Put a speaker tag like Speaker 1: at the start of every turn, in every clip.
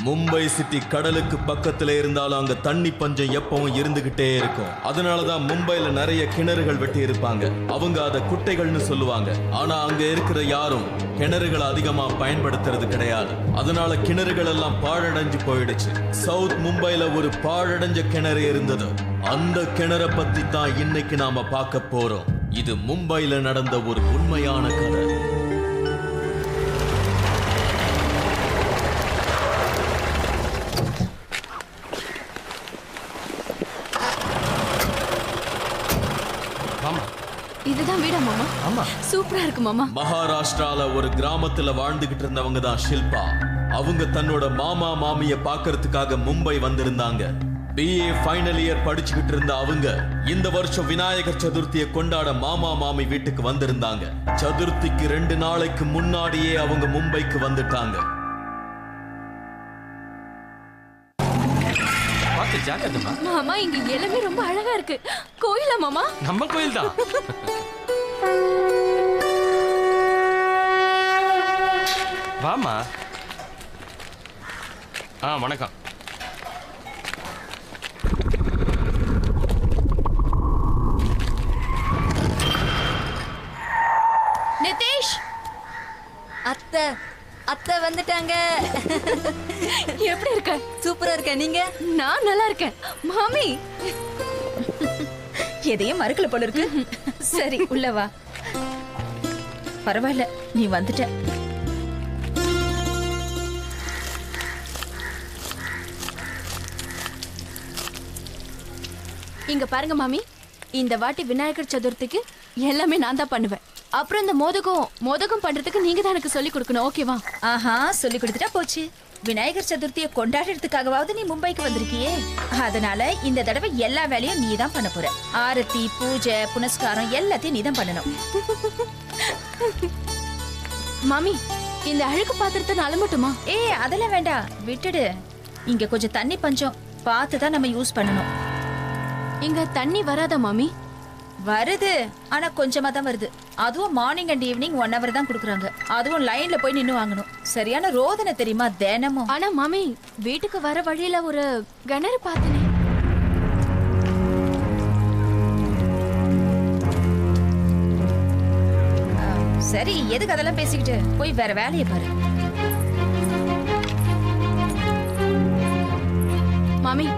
Speaker 1: Mumbai city கடலுக்கு பக்கத்துல இருந்தாலும் அங்க தண்ணி பஞ்சம் எப்பவும் இருந்துகிட்டே இருக்கும். அதனாலதான் மும்பைல நிறைய கிணறுகள் வெட்டி இருப்பாங்க. அவங்க அத குட்டைகள்னு சொல்லுவாங்க. ஆனா அங்க இருக்கிற யாரும் கிணறுகளை அதிகமா பயன்படுத்துறது கிடையாது. அதனால கிணறுகள் எல்லாம் பாழடைஞ்சு போயிடுச்சு. சவுத் மும்பைல ஒரு பாழடைஞ்ச கிணறு இருந்தது. அந்த கிணறை பத்தி தான் இன்னைக்கு நாம பார்க்க போறோம். இது மும்பைல நடந்த ஒரு உண்மையான கதை.
Speaker 2: இதுதான் வீடா மாமா?
Speaker 3: ஆமா.
Speaker 2: சூப்பரா இருக்கு மாமா.
Speaker 1: மகாராஷ்டிரால ஒரு கிராமத்துல வாழ்ந்துகிட்டு இருந்தவங்க தான் ஷில்பா. அவங்க தன்னோட மாமா மாமிய பாக்குறதுக்காக மும்பை வந்திருந்தாங்க. BA ஃபைனல் இயர் படிச்சுக்கிட்டு இருந்த அவங்க இந்த வருஷம் விநாயகர் சதுர்த்தியை கொண்டாட மாமா மாமி வீட்டுக்கு வந்திருந்தாங்க. சதுர்த்திக்கு 2 நாளைக்கு முன்னாடியே அவங்க மும்பைக்கு வந்துட்டாங்க.
Speaker 2: மாமா இங்க எல்லாமே ரொம்ப அழகா இருக்கு. கோயிலா மாமா?
Speaker 3: நம்ம கோயில் தான். வாமா. வணக்கம்.
Speaker 2: நிதேஷ்,
Speaker 4: அத்தை அத்தை வந்துட்டாங்க.
Speaker 2: எப்படி இருக்க?
Speaker 4: சூப்பரா இருக்க. நீங்க?
Speaker 2: நான் நல்லா இருக்கேன். மாமி
Speaker 5: எதையும் மறுக்கல போல இருக்கு. சரி உள்ள வா. பரவாயில்ல, நீ வந்துட்ட.
Speaker 2: இங்க பாருங்க மாமி, இந்த வாட்டி விநாயகர் சதுர்த்திக்கு எல்லாமே நான் தான் பண்ணுவேன். அப்புறம் இந்த மோதகம் பண்றதுக்கு நீங்க தான் எனக்கு சொல்லி கொடுக்கணும். ஓகேவா?
Speaker 5: ஆஹா, சொல்லி கொடுத்துட்டா போச்சு. விநாயகர் சதுர்த்தியை கொண்டாடுறதுக்காகவாவது நீ மும்பைக்கு வந்திருக்கியே. அதனால இந்த தடவை எல்லா வேலையும் நீ தான் பண்ண போற. ஆரத்தி, பூஜை, புனஸ்காரம் எல்லாத்தையும் நீ தான் பண்ணணும்.
Speaker 2: மாமி, இந்த அழுக்கு பாத்திரத்தை நான் அலம்பட்டுமா?
Speaker 5: அதெல்லாம் வேண்டாம், விட்டுடு. இங்க கொஞ்சம் தண்ணி பஞ்சம், பார்த்து தான் நம்ம யூஸ் பண்ணணும்.
Speaker 2: இங்க தண்ணி வராதா மாமி?
Speaker 5: வருது, ஆனா கொஞ்சமா தான் வருது. அதுவும் மார்னிங் அண்ட் ஈவினிங் 1 hour தான் கொடுக்குறாங்க. அதுவும் லைன்ல போய் நின்னு வாங்கணும். சரியான ரோதனை தெரியுமா தினமும்.
Speaker 2: ஆனா மாமி, வீட்டுக்கு வர வழியில ஒரு கிணறு பார்த்தனே.
Speaker 5: சரி, எதுக்கு அதெல்லாம் பேசிக்கிட்டு, போய் வேற வேலையை பாரு.
Speaker 2: மாமி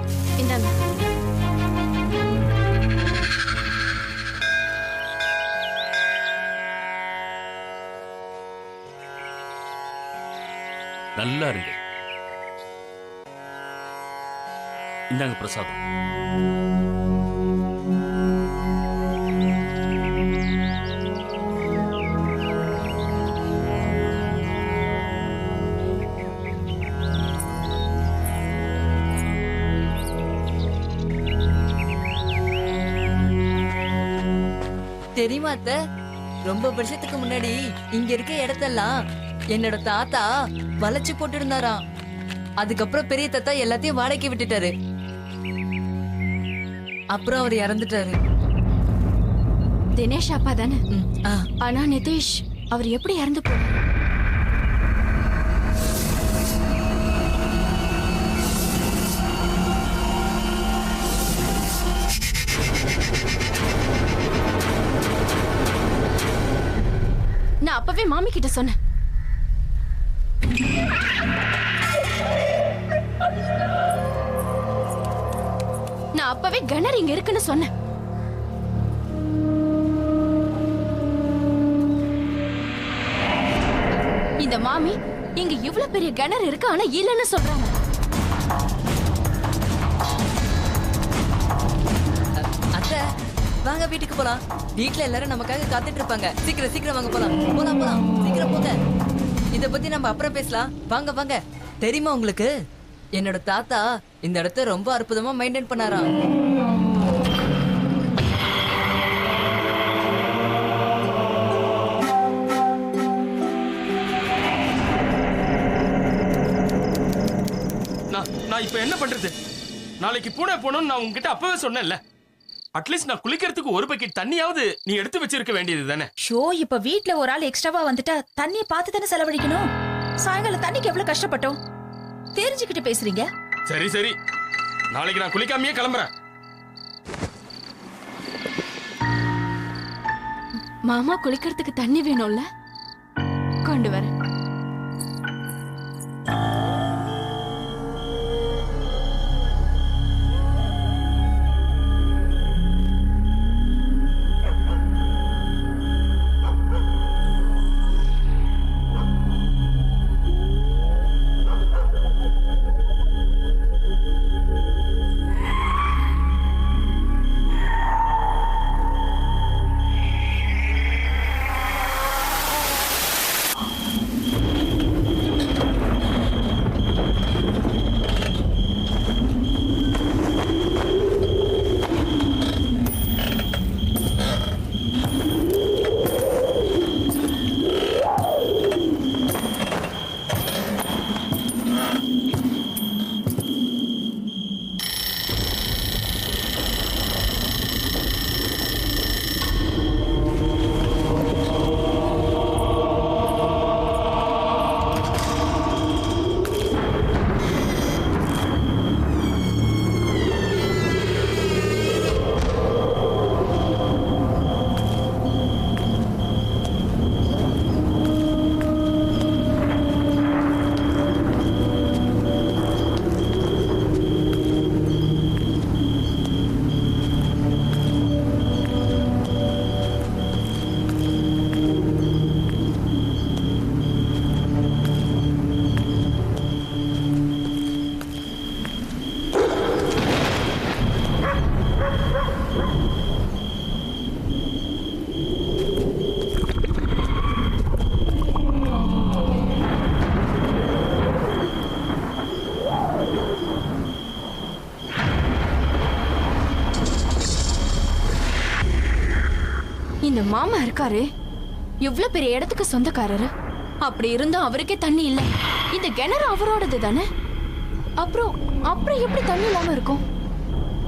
Speaker 2: இந்தாங்க.
Speaker 6: நல்லா இருங்க. இந்தாங்க பிரசாதம்.
Speaker 4: தெரியுமா அத்தை, ரொம்ப வருஷத்துக்கு முன்னாடி இங்க இருக்க இடத்தெல்லாம் என்னோட தாத்தா வளைச்சு போட்டு இருந்தாராம். அதுக்கப்புறம் பெரிய தாத்தா எல்லாத்தையும் வாடகைக்கு விட்டுட்டாரு. அப்புறம் அவர் இறந்துட்டாரு.
Speaker 2: தினேஷ் அப்பா தானே? ஆனா நிதேஷ் அவர் எப்படி இறந்து போனார்? நான் அப்பவே மாமி கிட்ட சொன்னேன். நான் அப்பவே கிணறு இங்க இருக்குன்னு சொன்னேன். இந்த மாமி இங்க இவ்வளவு பெரிய கிணறு இருக்கு ஆனா இல்லன்னு சொல்றாங்க.
Speaker 4: அத்தை வாங்க வீட்டுக்கு போலாம். வீட்டுல எல்லாரும் நமக்காக காத்துட்டு இருப்பாங்க. சீக்கிரம் சீக்கிரம் வாங்க போலாம். போலாம் போலாம், சீக்கிரம் போங்க. இத பத்தி நம்ம அப்புறம் பேசலாம். வாங்க வாங்க. தெரியுமா உங்களுக்கு, என்னோட தாத்தா இந்த இடத்த ரொம்ப அற்புதமா மெயின்டைன் பண்ணாராம்.
Speaker 3: நான் இப்ப என்ன பண்றது? நாளைக்கு பூனே போகணும்னு நான் உங்ககிட்ட அப்பவே சொன்னேன்ல. அட்லீஸ்ட் நான் குளிக்கிறதுக்கு ஒரு பக்கெட் தண்ணியாவது நீ எடுத்து வச்சிருக்க வேண்டியது தானே.
Speaker 5: ஷோ, இப்ப வீட்ல ஒரு ஆள் எக்ஸ்ட்ராவா வந்துட்டா தண்ணியை பார்த்து தானே செலவழிக்கணும். சாயங்காலம் தண்ணிக்கு எவ்வளவு கஷ்டப்பட்டோம். தெரிஞ்சுக்கிட்டு பேசுறீங்க?
Speaker 3: சரி சரி, நாளைக்கு நான் குளிக்காமையே கிளம்புறேன்.
Speaker 2: மாமா குளிக்கிறதுக்கு தண்ணி வேணும்ல, கொண்டு வரேன். இந்த மாமா இருக்காரு, இவ்வளவு பெரிய இடத்துக்கு சொந்தக்காரரு. அப்படி இருந்தும் அவருக்கே தண்ணி இல்ல. இந்த கிணறு அவரோடது தானே. அப்புறம் அப்புறம் எப்படி தண்ணி இல்லாம இருக்கும்?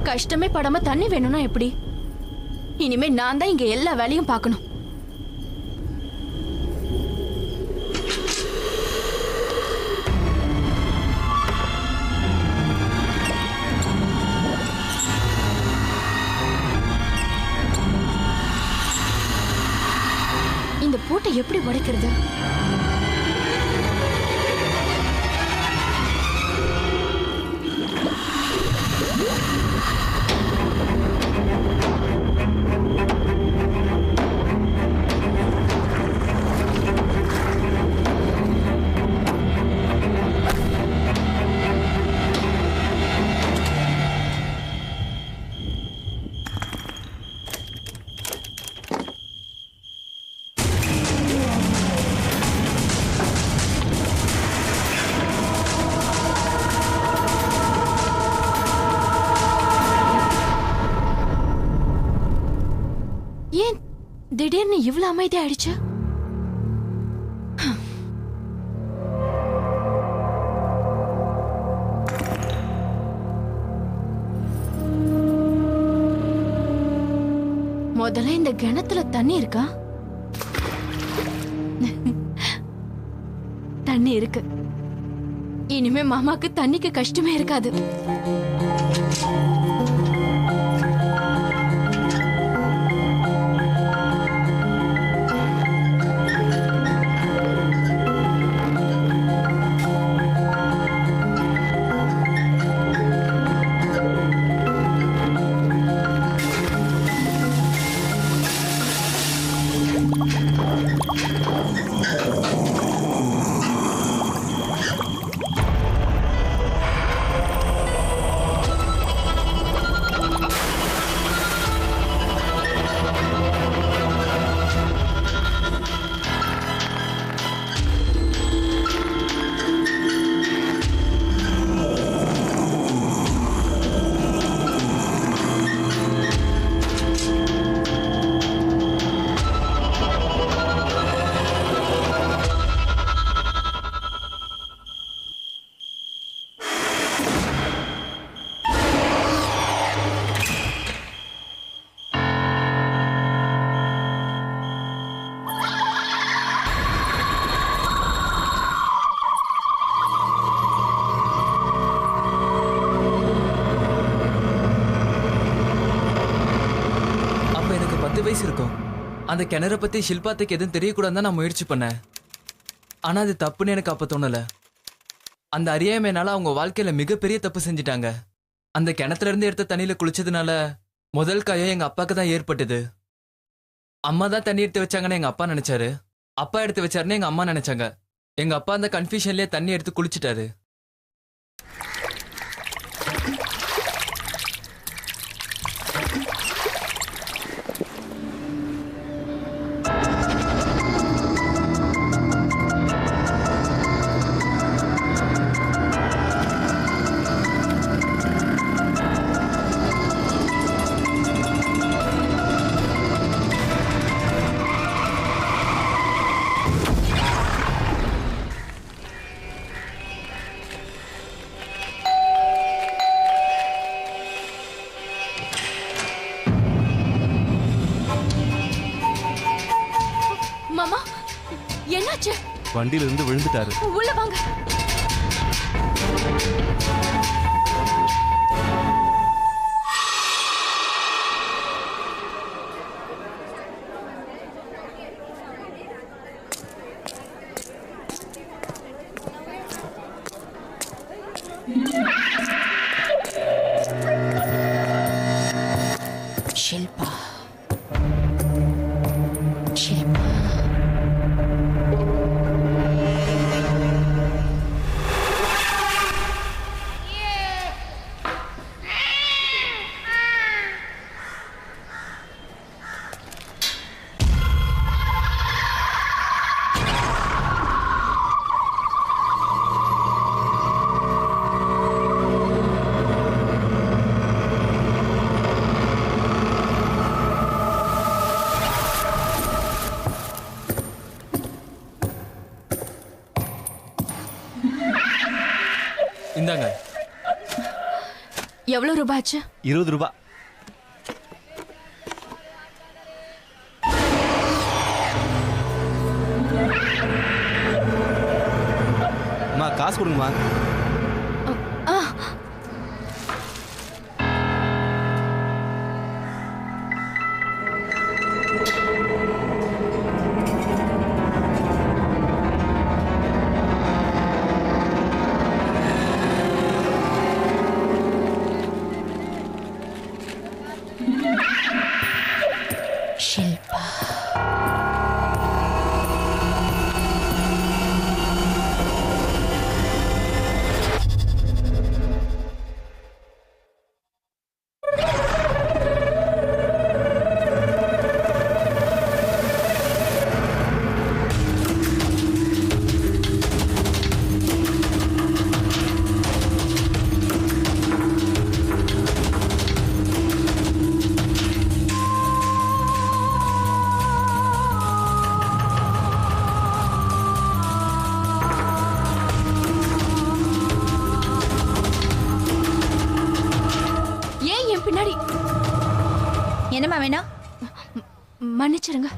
Speaker 2: கஷ்டமே படாம தண்ணி வேணும்னா எப்படி? இனிமே நான் தான் இங்க எல்லா வேலையும் பார்க்கணும். இந்த பூட்டை எப்படி உடைக்கிறது? ஏன் திடீர்னு இவ்வளவு அமைதி ஆயிடுச்சு? முதல்ல இந்த கிணத்துல தண்ணி இருக்கா? தண்ணி இருக்கு. இனிமே மாமாக்கு தண்ணிக்கு கஷ்டமே இருக்காது.
Speaker 7: வயசு இருக்கும். அந்த கிணற பத்தி ஷில்பாத்துக்கு எதுவும் தெரியக்கூடாதுன்னு நான் முயற்சி பண்ணேன். ஆனா அது தப்புன்னு எனக்கு அப்ப தோணல. அந்த அறியாமைனால அவங்க வாழ்க்கையில மிகப்பெரிய தப்பு செஞ்சிட்டாங்க. அந்த கிணத்துல இருந்து எடுத்த தண்ணியில குளிச்சதுனால முதல் காயம் எங்க அப்பாக்கு தான் ஏற்பட்டது. அம்மா தான் தண்ணி எடுத்து வச்சாங்கன்னு எங்க அப்பா நினைச்சாரு. அப்பா எடுத்து வச்சாருன்னு எங்க அம்மா நினைச்சாங்க. எங்க அப்பா அந்த கன்ஃபியூஷன்லயே தண்ணி எடுத்து குளிச்சிட்டாரு.
Speaker 2: மாமா என்னாச்சு?
Speaker 8: வண்டியில இருந்து விழுந்துட்டாரு.
Speaker 2: உள்ள வாங்க. ஷில்பா ஷில்பா
Speaker 7: இந்தாங்க.
Speaker 2: எவ்வளவு ரூபாய் ஆச்சு?
Speaker 8: 20 ரூபாய். அம்மா காசு கொடுங்கம்மா.
Speaker 2: ஆ, ஷில்பா ஏன் என் பின்னாடி?
Speaker 5: என்னம்மா வேணும்?
Speaker 2: மன்னிச்சிருங்க.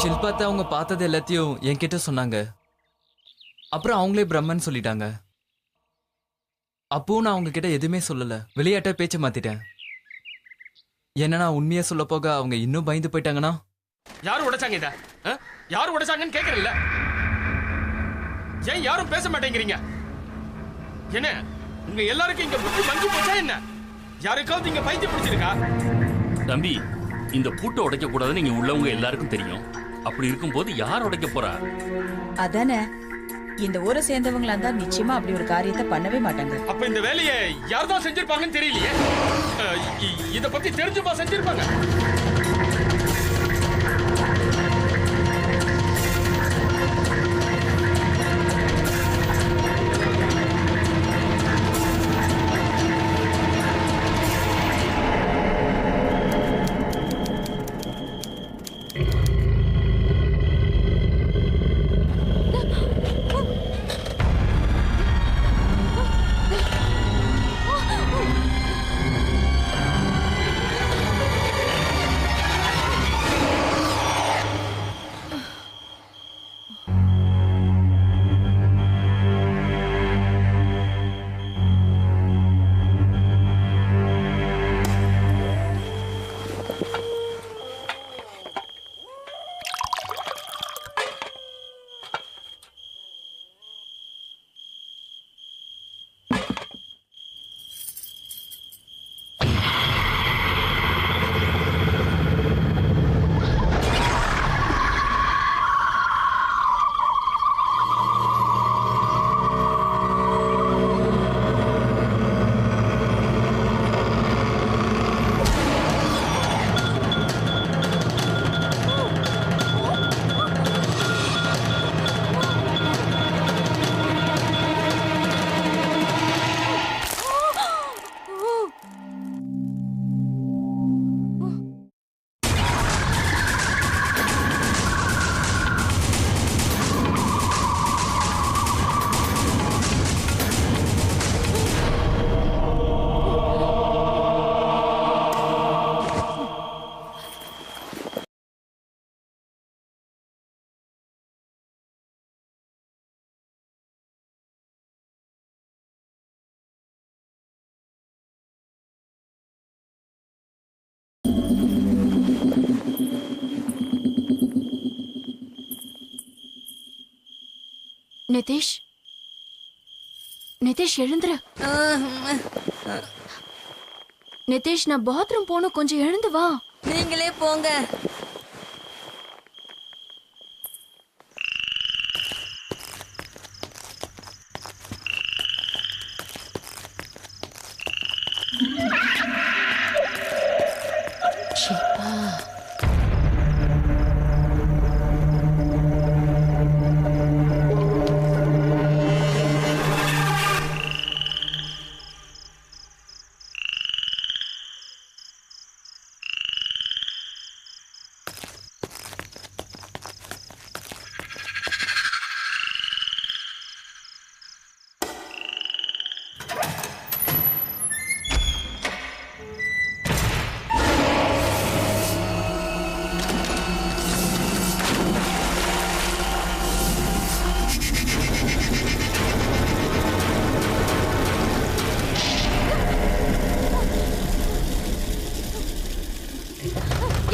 Speaker 7: ஷில்பாத்தை அவங்க பார்த்தது எல்லாத்தையும் என்கிட்ட சொன்னாங்க. அப்புறம் அவங்களே பிரம்மன் சொல்லிட்டாங்க. அப்பவும் நான் அவங்க கிட்ட எதுவுமே சொல்லல. விளையாட்ட பேச்ச மாத்திட்டேன். என்ன நான் உண்மையா சொல்ல போக அவங்க இன்னும் பயந்து போயிட்டாங்கன்னா?
Speaker 3: யாரு உடைச்சாங்க இத? யாரு உடைச்சாங்கன்னு கேக்குறல்ல? ஏன் யாரும் பேச மாட்டேங்கிறீங்க? என்ன உங்க எல்லாருக்கும் இங்க புத்தி மங்கி போச்சா என்ன? யாருக்காவது இங்க பைத்தியம் பிடிச்சிருக்கா?
Speaker 6: தம்பி, இந்த பூட்டை உடைக்க கூடாதுன்னு இங்க உள்ளவங்க எல்லாருக்கும் தெரியும். அப்படி இருக்கும்போது யார் உடைக்க போறா?
Speaker 5: அதானே, இந்த ஊரை சேர்ந்தவங்களா இருந்தா நிச்சயமா அப்படி ஒரு காரியத்தை பண்ணவே மாட்டாங்க.
Speaker 3: அப்ப இந்த வேலையை யார்தான் செஞ்சிருப்பாங்கன்னு தெரியலையே. இத பத்தி தெரிஞ்சுமா செஞ்சிருப்பாங்க?
Speaker 2: நிதேஷ், நிதேஷ் எழுந்துரு. நிதேஷ், நான் பாத்ரூம் போகணும், கொஞ்சம் எழுந்து வா.
Speaker 4: நீங்களே போங்க.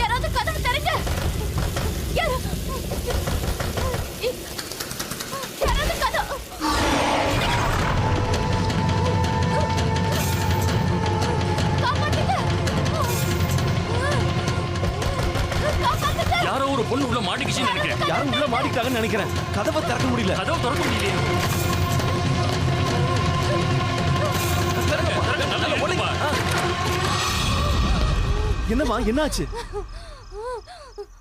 Speaker 2: யாராவது கதவு திறங்க. யாராவது கதவு. காப்பாத்துங்க. காப்பாத்துங்க.
Speaker 6: யாரோ ஒரு பொண்ணு உள்ள மாட்டிக்கிச்சுன்னு நினைக்கிறேன்.
Speaker 8: யாரும் உள்ள மாட்டிக்கிட்டாங்கன்னு நினைக்கிறேன். கதவை திறக்க முடியல.
Speaker 6: கதவை திறக்க முடியலையே. நல்லா ஓடுப்பா.
Speaker 8: என்னம்மா என்னாச்சு?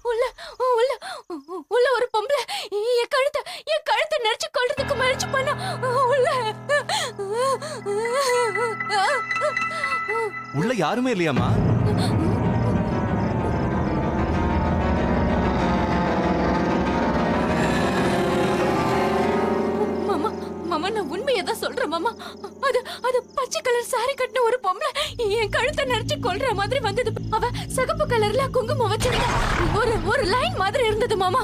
Speaker 2: உள்ள உள்ள உள்ள ஒரு பொம்பளை என் கழுத்தை நெரிச்சு கொள்றதுக்கு முயற்சி பண்ணா.
Speaker 8: உள்ள யாருமே இல்லையாம்மா?
Speaker 2: மாமா, மாமா, நான் உண்மையை தான் சொல்றேன் மாமா. அது பச்சை கலர் சாரி கட்டின ஒரு பொம்பளை என் கழுத்தை நெரிச்சு கொல்ற மாதிரி வந்தது. அவ சிகப்பு கலர்ல குங்குமம் வச்சிருந்தா. ஒரு லைன் மாதிரி இருந்தது மாமா.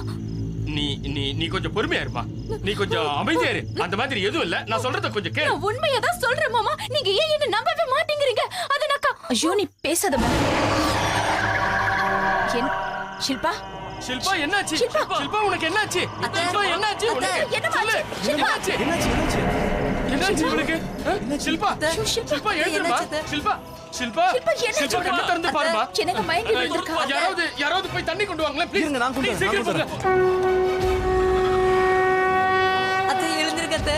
Speaker 3: நீ நீ நீ கொஞ்சம் பொறுமையா இருமா. நீ கொஞ்சம் அமைதியா இரு. அந்த மாதிரி எதுவும் இல்ல. நான் சொல்றத கொஞ்சம் கேளு.
Speaker 2: நான் உண்மையை தான் சொல்றேன் மாமா. நீங்க ஏன் என்ன நம்பவே மாட்டேங்கிறீங்க? அது நான்
Speaker 5: ஐயோ, நீ பேசாதம்மா. ஷில்பா,
Speaker 3: ஷில்பா என்னாச்சு?
Speaker 5: ஷில்பா.
Speaker 3: ஷில்பா உனக்கு என்னாச்சு? ஷில்பா என்னாச்சு உனக்கு?
Speaker 5: என்னம்மா
Speaker 3: சொல்லு.
Speaker 5: ஆச்சு? ஷில்பா.
Speaker 3: என்னாச்சு?
Speaker 8: என்னாச்சு?
Speaker 3: என்னாச்சு உனக்கு? ஷில்பா,
Speaker 5: ஷில்பா.
Speaker 3: ஷில்பா எழுந்துமா. ஷில்பா, ஷில்பா,
Speaker 5: ஷில்பா, என்னாச்சு
Speaker 3: ஷில்பா கண்ணை திறந்து பாருமா.
Speaker 5: எனக்கு மயங்கி விழுந்திருக்கா?
Speaker 3: யாராவது போய் தண்ணி கொண்டு வாங்களேன் ப்ளீஸ்.
Speaker 8: இருங்க, நான் கொண்டு வரேன்,
Speaker 3: சீக்கிரம்
Speaker 8: நான்
Speaker 3: போங்க.
Speaker 4: அத்தை எழுந்திருக்க அத்தை.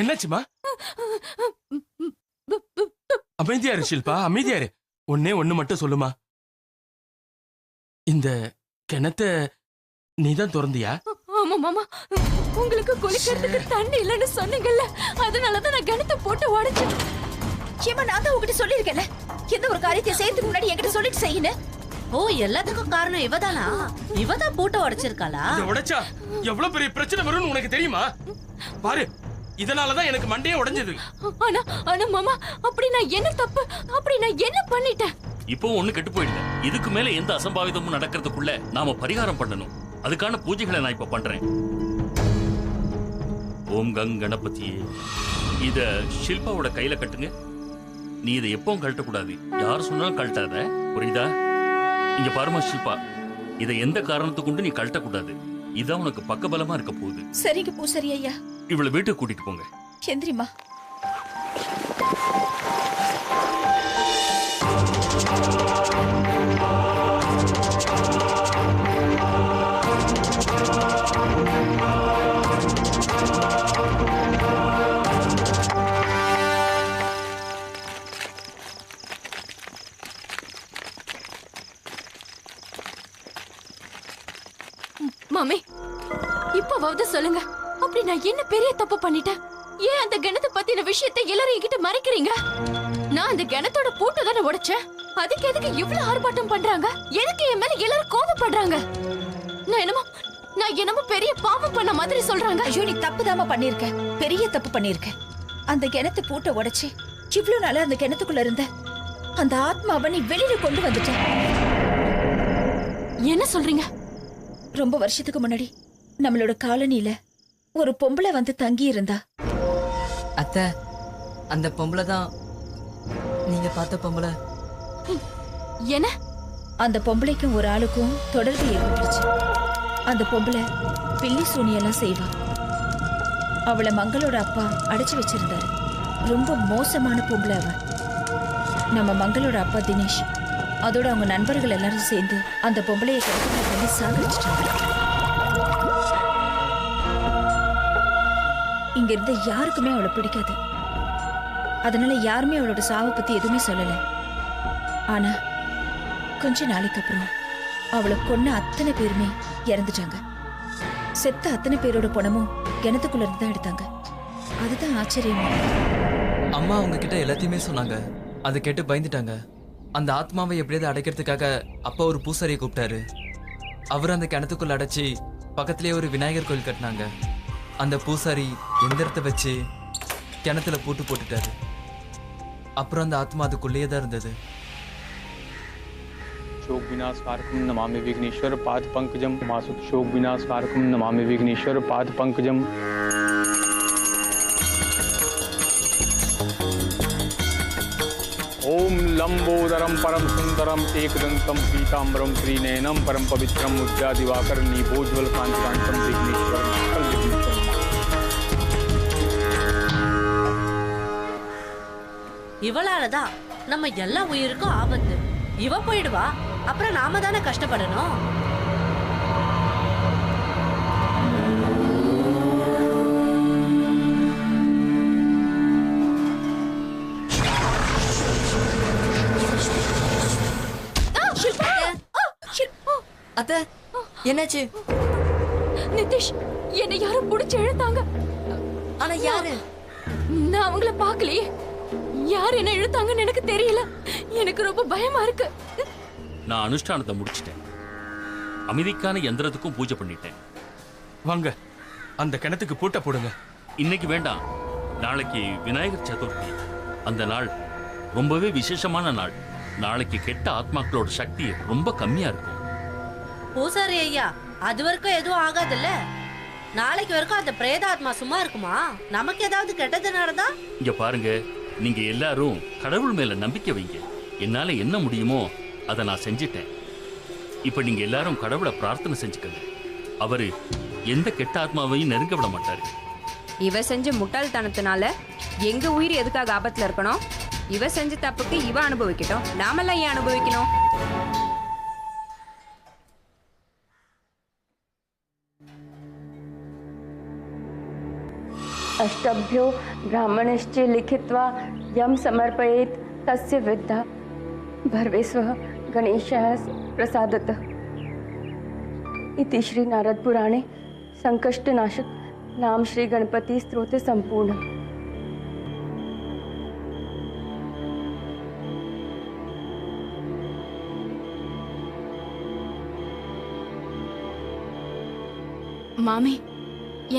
Speaker 3: என்னாச்சுமா? அமைதியா இரு ஷில்பா, அமைதியா இரு. ஒண்ணு மட்டும் சொல்லுமா. இந்த கிணத்த நீதான் திறந்தியா?
Speaker 2: ஆமா மாமா, உங்களுக்கு குளிக்கிறதுக்கு தண்ணி இல்லைன்னு சொன்னீங்கல்ல, அதனாலதான் நான் கிணத்தை போட்டு உடைச்சேன்.
Speaker 5: ஏமா, நான் தான் உங்ககிட்ட சொல்லிருக்கேன்ல, எந்த ஒரு காரியத்தை செய்யறதுக்கு முன்னாடி என்கிட்ட சொல்லிட்டு செய்யணும்.
Speaker 9: ஓ, எல்லாத்துக்கும் காரணம் இவதானா? இவதான் பூட்டை உடைச்சிருக்காளா?
Speaker 3: இத உடைச்சா எவ்வளவு பெரிய பிரச்சனை வரும்னு உனக்கு தெரியுமா? பாரு, இதனாலதான் எனக்கு மண்டையே உடைஞ்சது.
Speaker 2: ஆனா மாமா, அப்படி நான் என்ன பண்ணிட்டேன்?
Speaker 6: இப்போ ஒண்ணு கெட்டு போயிடல. இதுக்கு மேல எந்த அசம்பாவிதமும் நடக்கிறதுக்குள்ள நாம பரிகாரம் பண்ணணும். அதுக்கான பூஜைகளை நான் இப்ப பண்றேன். ஓம் கங் கணபதியே. இத ஷில்பாவோட கையில கட்டுங்க. நீ இதை எப்பவும் கழட்டக்கூடாது. யார் சொன்னாலும் கழட்டாத, புரியுதா? இங்க பாருமா ஷில்பா, இதை எந்த காரணத்துக்கு கொண்டு நீ கழட்டக்கூடாது. இதான் உனக்கு பக்கபலமா இருக்க போகுது.
Speaker 5: சரிங்க பூசரி ஐயா.
Speaker 6: இவளை வீட்டுக்கு கூட்டிட்டு போங்க.
Speaker 5: எந்திரிமா.
Speaker 2: மாமி, இப்பவாவது சொல்லுங்க, அப்படி நான் என்ன பெரிய தப்பு பண்ணிட்டேன்? ஏன் அந்த கிணத்தை பத்தின விஷயத்தை எல்லாரும் என்கிட்ட மறைக்கிறீங்க? நான் அந்த கிணத்தோட பூட்டை தானே உடைச்சேன். அதுக்கு எதுக்கு இவ்வளவு ஆர்ப்பாட்டம் பண்றாங்க? எதுக்கு என் மேல எல்லாரும் கோபப்படுறாங்க? நான் என்னமோ பெரிய பாவம் பண்ண மாதிரி சொல்றாங்க.
Speaker 5: ஐயோ, நீ தப்புதாம்மா பண்ணிருக்க, பெரிய தப்பு பண்ணிருக்க. அந்த கிணத்து பூட்டை உடைச்சு இவ்வளவு நாளா அந்த கிணத்துக்குள்ள இருந்த அந்த ஆத்மாவை நீ வெளியில கொண்டு வந்துட்ட.
Speaker 2: என்ன சொல்றீங்க?
Speaker 5: ரொம்ப வருஷத்துக்கு முன்னாடி நம்மளோட காலனில ஒரு பொம்பளை வந்து தங்கி இருந்தா.
Speaker 4: அத்தை, அந்த பொம்பளை தான் நீங்க பார்த்த பொம்பளை.
Speaker 2: என்ன?
Speaker 5: அந்த பொம்பளைக்கும் ஒரு ஆளுக்கும் தொடர்பு ஏற்பட்டுருச்சு. அந்த பொம்பளை பில்லி சூனியெல்லாம் செய்வா. அவளை மங்களோட அப்பா அடைச்சு வச்சிருந்தாரு. ரொம்ப மோசமான பொம்பளை அவ. நம்ம மங்களோட அப்பா தினேஷ் அதோட அவங்க நண்பர்கள் எல்லாரும் சேர்ந்து அந்த பொம்பளையை கடத்தல பண்ணி சாகடிச்சிட்டாங்க. இங்க இருந்த யாருக்குமே அவளை பிடிக்காது. அதனால யாருமே அவளோட சாவை பத்தி எதுவுமே சொல்லல. ஆனா கொஞ்ச நாளைக்கு அப்புறம் அவளை கொன்ன அத்தனை பேருமே இறந்துட்டாங்க. செத்த அத்தனை பேரோட பணமும் கிணத்துக்குள்ள இருந்து தான் எடுத்தாங்க. அதுதான் ஆச்சரியமா.
Speaker 7: அம்மா அவங்க கிட்ட எல்லாத்தையுமே சொன்னாங்க. அதை கேட்டு பயந்துட்டாங்க. அந்த ஆத்மாவை எப்படியாவது அடைக்கிறதுக்காக அப்பா ஒரு பூசாரியை கூப்பிட்டாரு. அவர் அந்த கிணத்துக்குள்ள அடைச்சி பக்கத்திலேயே ஒரு விநாயகர் கோயில் கட்டினாங்க. அந்த பூசாரி எந்திரத்தை வச்சு கிணத்துல பூட்டு போட்டுட்டாரு. அப்புறம் அந்த ஆத்மா அதுக்குள்ளேயே தான் இருந்தது.
Speaker 10: शोक विनाशकारकम नमामि विघ्नेश्वर पाद पंकजम मासुत शोक विनाशकारकम नमामि विघ्नेश्वर पाद पंकजम। ओम लंबोदरम परम सुंदरम एकदंतम पीताम्बरम त्रिनयनम परम पवित्रम उद्या दिवाकर नीभोज्वल कांतिकांतम विघ्नेश्वर सकल विघ्नेश्वर।
Speaker 9: இவளாலதான் நம்ம எல்லா உயிருக்கும் ஆபத்து. இவ போயிடுவா, அப்புறம் நாம தானே கஷ்டப்படணும்.
Speaker 4: அத்தை என்னாச்சு?
Speaker 2: நிதிஷ், என்னை யாரும் புடிச்சு இழுத்தாங்க.
Speaker 4: ஆனா யாரு?
Speaker 2: நான் அவங்கள பார்க்கலையே. யார் என்ன இழுத்தாங்கன்னு எனக்கு தெரியல. எனக்கு ரொம்ப பயமா இருக்கு.
Speaker 6: நான் அனுஷ்டானத்தை முடிச்சிட்டேன். அமைதிக்கான யந்திரத்துக்கும் பூஜை பண்ணிட்டேன்.
Speaker 3: வாங்க, அந்த கிணத்துக்கு பூட்ட போடுங்க.
Speaker 6: இன்னைக்கு வேண்டாம், நாளைக்கு விநாயகர் சதுர்த்தி. அந்த நாள் ரொம்பவே விசேஷமான நாள். நாளைக்கு கெட்ட ஆத்மாக்களோட சக்தி ரொம்ப கம்மியா இருக்கும்.
Speaker 9: பூசாரி ஐயா, அது வரைக்கும் எதுவும் ஆகாதுல்ல? நாளைக்கு வரைக்கும் அந்த பிரேதாத்மா சும்மா இருக்குமா? நமக்கு ஏதாவது கெட்டது நடந்தா?
Speaker 6: இங்க பாருங்க, நீங்க எல்லாரும் கடவுள் மேல நம்பிக்கை வைங்க. என்னால என்ன முடியுமோ அதை நான் செஞ்சிட்டேன். இப்ப நீங்க எல்லாரும் கடவுளை பிரார்த்தனை செஞ்சுக்கங்க. அவரு எந்த கெட்ட ஆத்மாவையும் நெருங்க விட மாட்டாரு.
Speaker 11: இவ செஞ்ச முட்டாள்தனத்தினால எங்க உயிர் எதுக்காக ஆபத்துல இருக்கணும்? இவ செஞ்ச தப்புக்கு இவ அனுபவிக்கட்டும், நாமெல்லாம் ஏன் அனுபவிக்கணும்?
Speaker 12: अष्टभ्यो ब्राह्मणश्च लिखित्वा यम समर्पयेत् तस्य विद्या भर्वेस्वः गणेशः प्रसादतः इति श्री नारद पुराणे संकष्टनाशक नाम श्री गणपति स्तोत्र संपूर्ण।
Speaker 2: மாமி,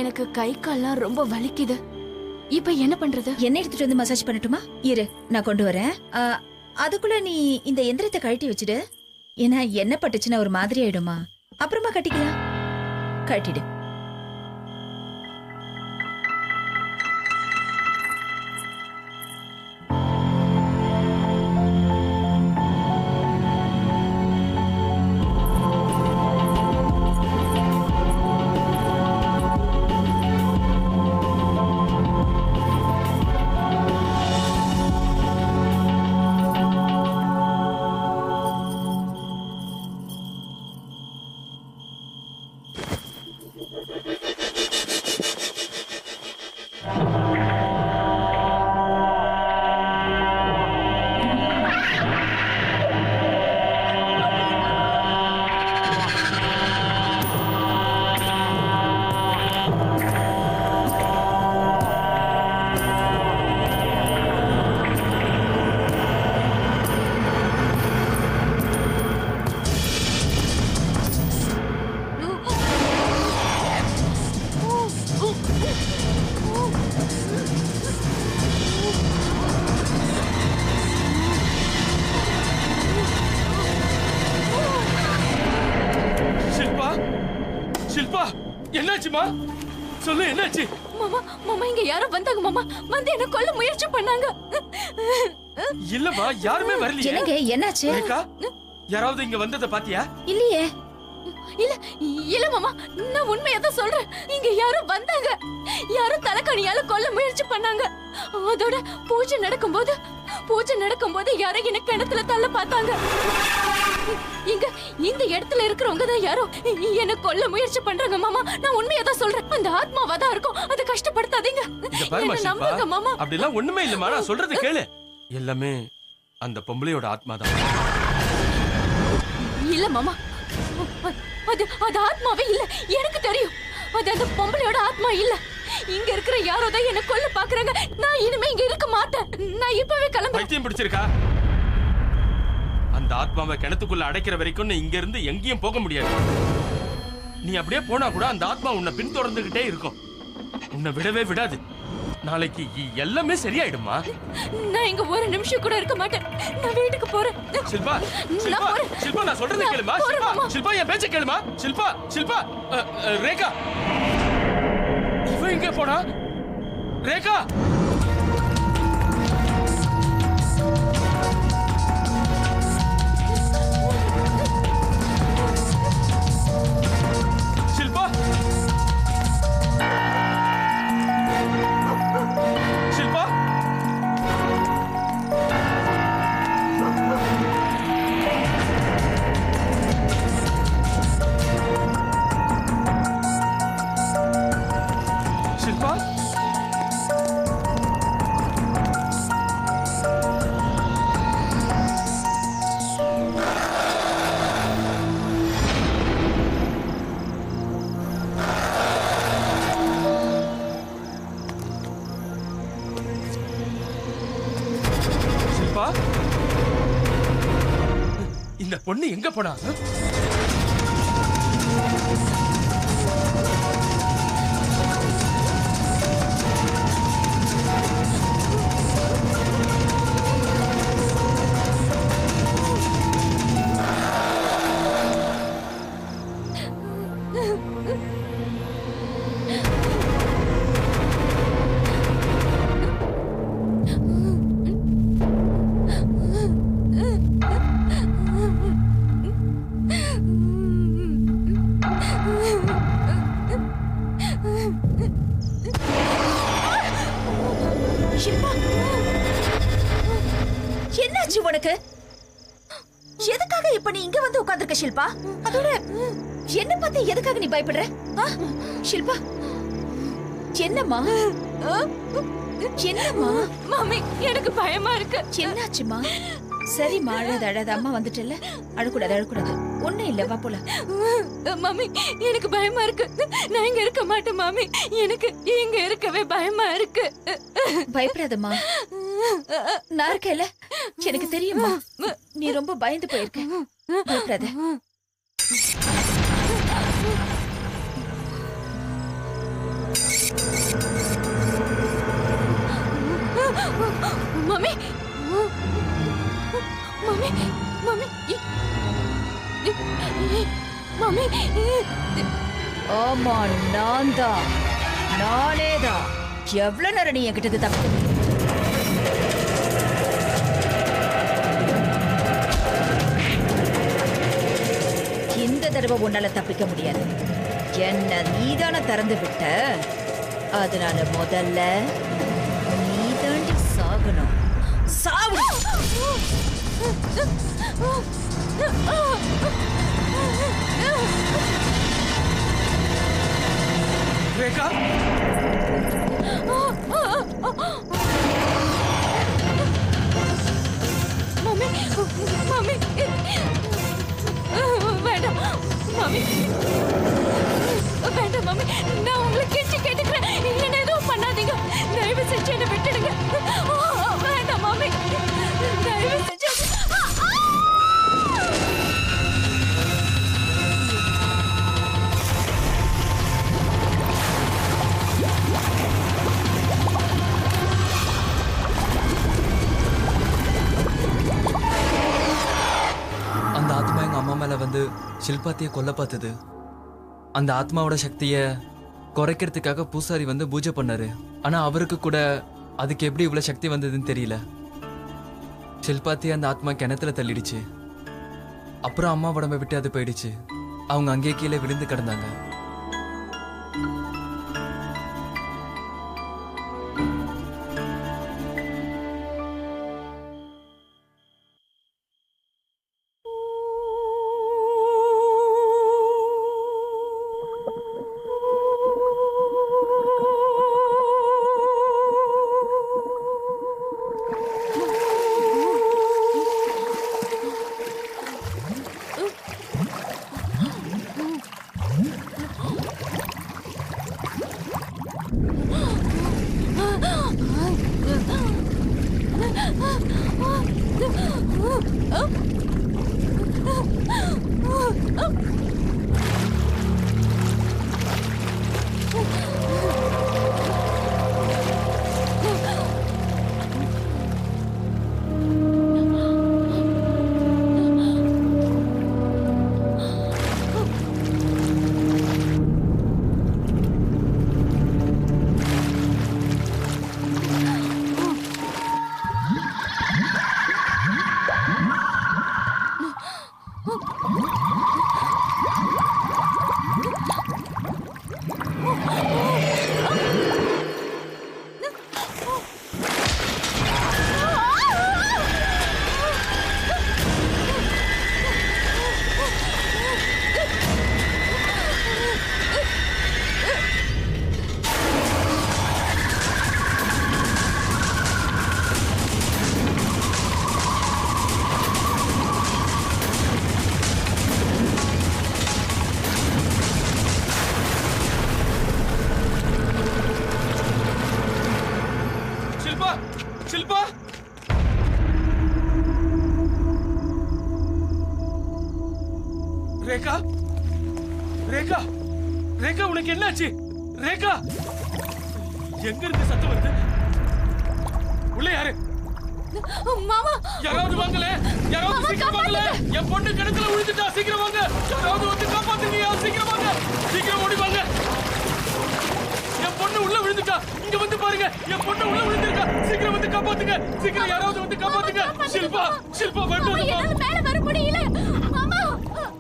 Speaker 2: எனக்கு கை கால்லாம் ரொம்ப வலிக்குது. இப்ப என்ன பண்றது?
Speaker 5: என்ன எடுத்துட்டு வந்து மசாஜ் பண்ணட்டுமா? இரு, நான் கொண்டு வரேன். அதுக்குள்ள நீ இந்த எந்திரத்தை கழட்டி வச்சுடு. ஏன்னா என்ன பட்டுச்சுன்னா ஒரு மாதிரி ஆயிடுமா. அப்புறமா கட்டிக்கலாம். கட்டிடு.
Speaker 3: ஷில்பா, என்னாச்சுமா? சொல்லு, என்னாச்சு?
Speaker 2: மாமா, மாமா இங்க யாரோ வந்தாங்க மாமா. வந்து என்ன கொல்ல முயற்சி பண்ணாங்க.
Speaker 3: இல்லம்மா, யாருமே வரலையே.
Speaker 5: என்னங்க என்னாச்சு?
Speaker 3: ரேகா, யாராவது இங்க வந்ததை பாத்தியா?
Speaker 5: இல்லையே.
Speaker 2: இல்ல இல்ல மாமா, நான் உண்மையா தான் சொல்றேன். இங்க யாரோ வந்தாங்க, யாரோ தலைக்கணியால கொல்ல முயற்சி பண்ணாங்க. அதோட பூஜை நடக்கும்போது யாரோ என்ன கிணத்துல தள்ள பார்த்தாங்க. இங்க இந்த இடத்துல இருக்கிறவங்க தான் யாரோ என்ன கொல்ல முயற்சி பண்றாங்க மாமா. நான் உண்மையா தான் சொல்றேன். அந்த ஆத்மாவா தான் இருக்கும். அதை கஷ்டப்படுத்தாதீங்க.
Speaker 3: இங்க பாருமா
Speaker 2: என்னை
Speaker 3: ஷில்பா,
Speaker 2: நம்புங்க மாமா.
Speaker 3: அப்படிலாம் ஒண்ணுமே இல்லம்மா. நான் சொல்றது கேளு. எல்லாமே அந்த பொம்பளையோட ஆத்மா தான்.
Speaker 2: இல்ல மாமா, அது ஆத்மாவே இல்ல. எனக்கு தெரியும் அது அந்த பொம்பளையோட ஆத்மா இல்ல. இங்க இருக்கிற யாரோ தான் என்ன கொல்ல பாக்குறாங்க. நான் இனிமே இங்க இருக்க மாட்டேன். நான் இப்பவே கிளம்புறேன்.
Speaker 3: பைத்தியம் பிடிச்சிருக்கா? அந்த ஆத்மாவை கிணத்துக்குள்ள அடைக்கிற வரைக்கும் நீ இங்க இருந்து எங்கேயும் போக முடியாது. நீ அப்படியே போனா கூட அந்த ஆத்மா உன்னை பின்தொடர்ந்துகிட்டே இருக்கும். உன்னை விடவே விடாது. நாளைக்கு எல்லாமே சரியாயிடுமா?
Speaker 2: நான் இங்க ஒரு நிமிஷம் கூட இருக்க மாட்டேன். நான் வீட்டுக்கு போறேன்.
Speaker 3: ஷில்பா, ஷில்பா, ஷில்பா, நான் சொல்றதை கேளுமா? ஷில்பா, ஷில்பா, என் பேச்ச கேளுமா? ஷில்பா, ஷில்பா, ரேகா, இவன் எங்க போனா? ரேகா, ஷில்பா, ஷில்பா, ஷில்பா, ஷில்பா, இந்த பொண்ணு எங்க போனா?
Speaker 5: ஷில்பா, என்னாச்சு உனக்கு? எதுக்காக இப்ப நீ இங்க வந்து உட்கார்ந்திருக்க ஷில்பா? அதோட என்ன பார்த்து எதுக்காக நீ பயப்படுற? ஷில்பா, என்னம்மா? என்னம்மா?
Speaker 2: மாமி, எனக்கு பயமா இருக்கு.
Speaker 5: என்னாச்சுமா? சரிம்மா, அழாத அம்மா வந்துட்டல. அழக்கூடாது. ஒண்ணும் இல்ல, வா போலாம்.
Speaker 2: மாமி, எனக்கு பயமா இருக்கு. நான் இங்க இருக்க மாட்டேன் மாமி. எனக்கு இங்க இருக்கவே பயமா இருக்கு.
Speaker 5: பயப்படாதம்மா, நான் இருக்கேல. எனக்கு தெரியுமா நீ ரொம்ப பயந்து போயிருக்க. பயப்படாத.
Speaker 2: மாமி, மாமி, மாமி, மாமி.
Speaker 5: ஆமா, நானேதான். எவ்வளவு நேரம் நீ என்கிட்ட தப்பு? இந்த தடவை உன்னால தப்பிக்க முடியாது. என்ன நீதான திறந்து விட்ட. அதனால முதல்ல நீதாண்டி சாகணும். சாவு.
Speaker 3: ரேகா,
Speaker 2: மாமி, மாமி, வேண்டாம் மாமி, வேண்டாம் மாமி. நான் உங்களை கெஞ்சி கேட்டுக்கிறேன். என்ன எதுவும் பண்ணாதீங்க. தயவு செஞ்சு என்ன விட்டுடுங்க. வேண்டாம் மாமி, தயவு செஞ்சு.
Speaker 7: அந்த ஆத்மா எங்க அம்மா மேல வந்து ஷில்பாத்திய கொல்ல பார்த்தது. அந்த ஆத்மாவோட சக்திய குறைக்கிறதுக்காக பூசாரி வந்து பூஜை பண்ணாரு. ஆனா அவருக்கு கூட அதுக்கு எப்படி இவ்வளவு சக்தி வந்ததுன்னு தெரியல. ஷில்பாத்திய அந்த ஆத்மா கிணத்துல தள்ளிடுச்சு. அப்புறம் அம்மா உடம்ப விட்டு அது போயிடுச்சு. அவங்க அங்கேயே கீழே விழுந்து கிடந்தாங்க.
Speaker 3: ஷில்பா ரேகா ரேகா ரேகா உனக்கு என்னாச்சு? ரேகா எங்க இருந்து சத்தம் வருது? உள்ள யாரு?
Speaker 2: மாமா
Speaker 3: யாராவது வாங்கல, யாராவது சீக்கிரம் வாங்கல. என் பொண்ணு கிணத்துல விழுந்துட்டா, சீக்கிரம் வாங்க. யாராவது வந்து காப்பாத்துங்க, சீக்கிரம் வாங்க, சீக்கிரம் ஓடி வாங்க. என் பொண்ணு உள்ள விழுந்துட்டா, இங்க வந்து பாருங்க. என் பொண்ணு உள்ள விழுந்திருக்கா, சீக்கிரம் வந்து காப்பாத்துங்க, சீக்கிரம் யாராவது வந்து காப்பாத்துங்க. ஷில்பா ஷில்பா பயப்படாதம்மா,
Speaker 2: மேல வர முடியல. மாமா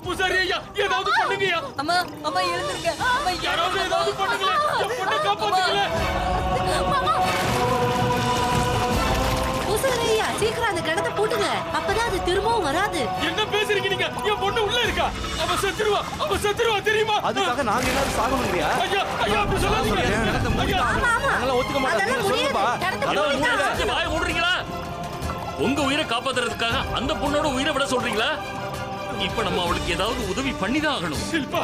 Speaker 3: பூசாரி ஐயா ஏதாவது பண்ணுங்கய்யா.
Speaker 4: அம்மா அம்மா எழுந்திருங்க. அம்மா
Speaker 3: யாராவது ஏதாவது பண்ணுங்களே, என் பொண்ணை காப்பாத்துங்களே.
Speaker 2: மாமா
Speaker 9: பூசாரியா சீக்கிரம் அந்த கிணத்தை பூட்டுங்க, அப்பதான் அது திரும்பவும் வராது.
Speaker 3: என்ன பேசுறீங்க நீங்க? என் பொண்ணு உள்ள இருக்கா, அவ செத்துருவா தெரியுமா?
Speaker 8: அதுக்காக நாங்க எல்லாரும் சாகணும்ங்கறியா?
Speaker 3: ஐயா ஐயா அப்படி சொல்லாதீங்க.
Speaker 8: நாங்கள ஒத்துக்க மாட்டோம். சொல்லுப்பா.
Speaker 6: வாயை மூடுறீங்களா? உங்க உயிரை காப்பாத்துறதுக்காக அந்த பொண்ணோட உயிரை விட சொல்றீங்களா? இப்ப நம்ம அவளுக்கு ஏதாவது உதவி பண்ணிதான் ஆகணும்.
Speaker 3: ஷில்பா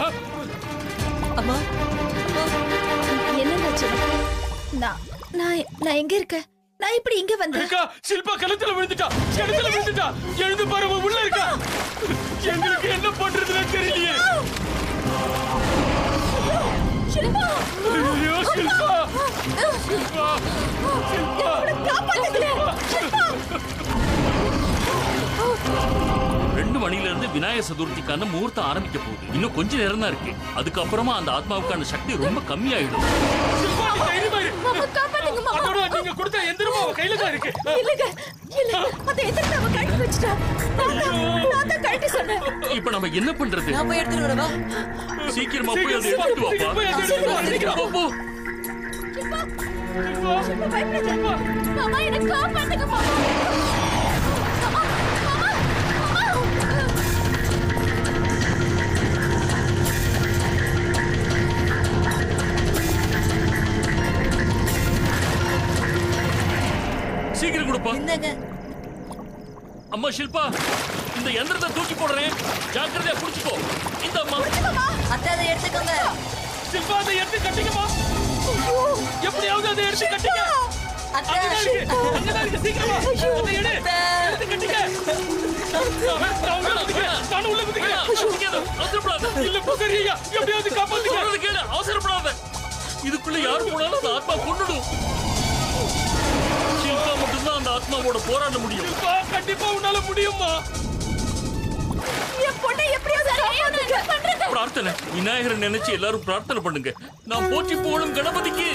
Speaker 4: அம்மா
Speaker 5: என்ன நான் எங்க இருக்கேன்? நான் இப்படி இங்க வந்தேன்.
Speaker 3: ரேகா ஷில்பா கிணத்துல விழுந்துட்டா, எழுந்து பாரு, உள்ள இருக்கா. எங்களுக்கு என்ன பண்றதுன்னு தெரியலையே.
Speaker 2: ஷில்பா
Speaker 3: ஐயோ ஷில்பா ஷில்பா ஷில்பா
Speaker 2: காப்பாத்துங்களே. ஷில்பா
Speaker 6: 2 மணில இருந்து விநாயகர் சதுர்த்திக்கான முகூர்த்தம் ஆரம்பிக்க போகுது. இன்னும் கொஞ்ச நேரம் தான் இருக்கு. அதுக்கப்புறமா அந்த ஆத்மாவுக்கான சக்தி ரொம்ப கம்மியாயிடும்.
Speaker 3: ஷில்பா நீ தைரியமா இரு.
Speaker 2: மாமா காப்பாத்துங்க மாமா.
Speaker 3: அதோட நீங்க கொடுத்த எந்திரமும் அவ கையில தான் இருக்கு.
Speaker 2: இல்லங்க இல்ல அந்த எந்திரத்தை அவ கழட்டி வச்சிட்டா. நான் தான் கழட்டி சொன்னேன்.
Speaker 6: இப்ப நம்ம என்ன பண்றது?
Speaker 4: நான் போய் எடுத்துட்டு வரவா?
Speaker 6: சீக்கிரமா போய் அதை எடுத்துட்டு வாப்பா. சீக்கிரம் போ.
Speaker 2: ஷில்பா பயப்படாத. மாமா என்ன காப்பாத்துங்க மாமா. மாமா மாமா
Speaker 6: சீக்கிரம் கொடுப்பா.
Speaker 4: என்னங்க?
Speaker 6: அம்மா ஷில்பா, இந்த யந்திரத்தை தூக்கி போடுறேன், ஜாக்கிரதையா புடிச்சுக்கோ. இந்த அம்மா
Speaker 4: அத்தை அதை எடுத்துக்கோங்க.
Speaker 3: ஷில்பா அதை எடுத்து கட்டிக்கமா. எப்படியாவது அதை எடுத்து கட்டிக்க.
Speaker 4: அத்தை
Speaker 3: அங்கதான் இருக்கு சீக்கிரமா. அதை எடுத்து கட்டிக்க. நான் உள்ள குதிக்கிறேன்.
Speaker 6: அவசரப்படாத.
Speaker 3: இல்ல பூசாரி ஐயா எப்படியாவது காப்பாத்துங்க.
Speaker 6: சொல்றது கேளு, அவசரப்படாத. இதுக்குள்ள யார் போனாலும் அந்த ஆத்மா கொன்னுடும். ஷில்பா மட்டும்தான் அந்த ஆத்மாவோட போராட முடியும்.
Speaker 3: ஷில்பா கண்டிப்பா உன்னால முடியுமா?
Speaker 2: என் பொண்ணை எப்படியாவது காப்பாத்துங்க. பண்றேன்.
Speaker 6: பிரார்த்தனை, விநாயகரை நினைச்சு எல்லாரும் பிரார்த்தனை பண்ணுங்க. நான் போற்றி போகணும் கணபதிக்கு.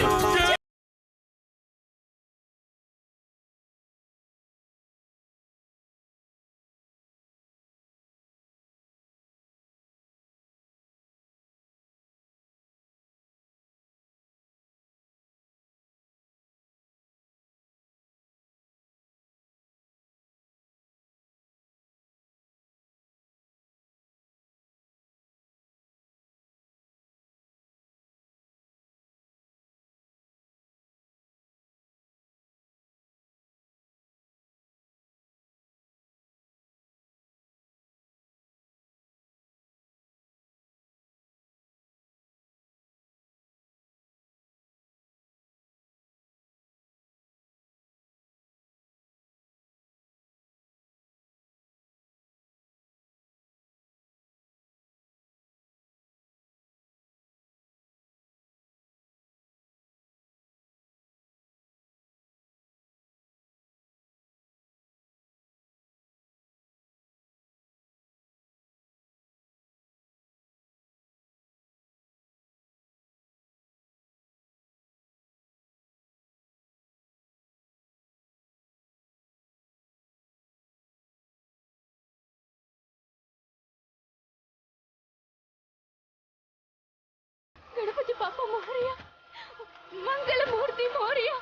Speaker 2: மங்களமூர்த்தி மோரியா.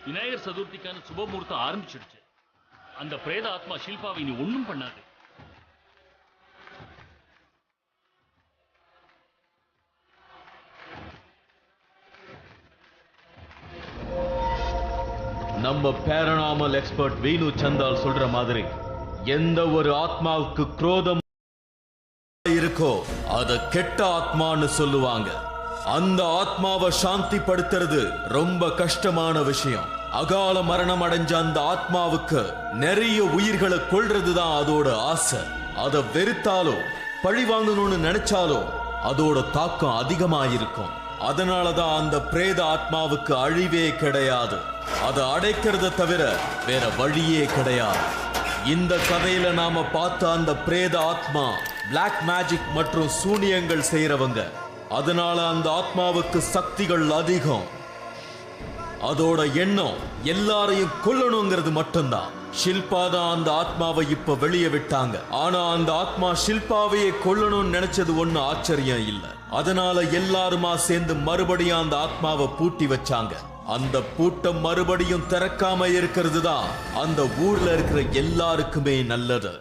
Speaker 6: விநாயகர் சதுர்த்திக்கான சுபமுகூர்த்தம் ஆரம்பிச்சிடுச்சு. அந்த பிரேத ஆத்மா ஷில்பாவை நீ ஒண்ணும் பண்ணாது.
Speaker 1: நம்ம பேரனாமல் எக்ஸ்பர்ட் வீணு சந்தால் சொல்ற மாதிரி எந்த ஒரு ஆத்மாவுக்கு குரோதம் இருக்கோ அத கெட்ட ஆத்மான்னு சொல்லுவாங்க. அந்த ஆத்மாவை சாந்தி படுத்துறது ரொம்ப கஷ்டமான விஷயம். அகால மரணம் அடைஞ்ச அந்த ஆத்மாவுக்கு நிறைய உயிர்களை கொல்றதுதான் அதோட ஆசை. அதை வெறுத்தாலோ பழி வாங்கணும்னு நினைச்சாலோ அதோட தாக்கம் அதிகமாயிருக்கும். அதனாலதான் அந்த பிரேத ஆத்மாவுக்கு அழிவே கிடையாது. அதை அடைக்கிறத தவிர வேற வழியே கிடையாது. இந்த கதையில நாம பார்த்த அந்த பிரேத ஆத்மா பிளாக் மேஜிக் மற்றும் சூனியங்கள் செய்யறவங்க. அதனால அந்த ஆத்மாவுக்கு சக்திகள் அதிகம். அதோட எண்ணம் எல்லாரையும் கொல்லணுங்கிறது மட்டும்தான். ஷில்பா தான் அந்த ஆத்மாவை இப்ப வெளியே விட்டாங்க. ஆனா அந்த ஆத்மா ஷில்பாவையே கொல்லணும்னு நினைச்சது ஒண்ணு ஆச்சரியம் இல்ல. அதனால எல்லாருமா சேர்ந்து மறுபடியும் அந்த ஆத்மாவை பூட்டி வச்சாங்க. அந்த பூட்டம் மறுபடியும் திறக்காம இருக்கிறது தான் அந்த ஊர்ல இருக்கிற எல்லாருக்குமே நல்லது.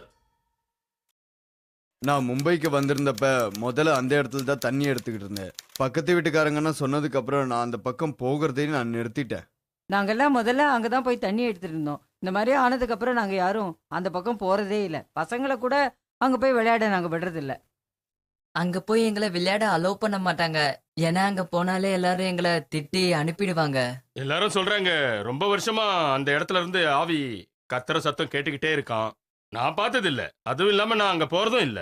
Speaker 13: நான் மும்பைக்கு வந்திருந்தப்ப முதல்ல அந்த இடத்துல தான் தண்ணி எடுத்துக்கிட்டு இருந்தேன். பக்கத்து வீட்டுக்காரங்கன்னா சொன்னதுக்கு அப்புறம் நான் அந்த பக்கம் போகிறதையும் நான் நிறுத்திட்டேன்.
Speaker 14: நாங்கெல்லாம் முதல்ல அங்கதான் போய் தண்ணி எடுத்துட்டு இருந்தோம். இந்த மாதிரி ஆனதுக்கு அப்புறம் நாங்க யாரும் அந்த பக்கம் போறதே இல்லை. பசங்களை கூட அங்க போய் விளையாட நாங்க விடுறது இல்ல.
Speaker 4: அங்க போய் எங்களை விளையாட அலோவ் பண்ண மாட்டாங்க. ஏன்னா அங்க போனாலே எல்லாரும் எங்களை திட்டி அனுப்பிடுவாங்க.
Speaker 3: எல்லாரும் சொல்றாங்க ரொம்ப வருஷமா அந்த இடத்துல இருந்து ஆவி கத்துற சத்தம் கேட்டுக்கிட்டே இருக்கான். நான் பார்த்தது இல்ல. அதுவும் இல்லாம நான் அங்க போறதும் இல்ல.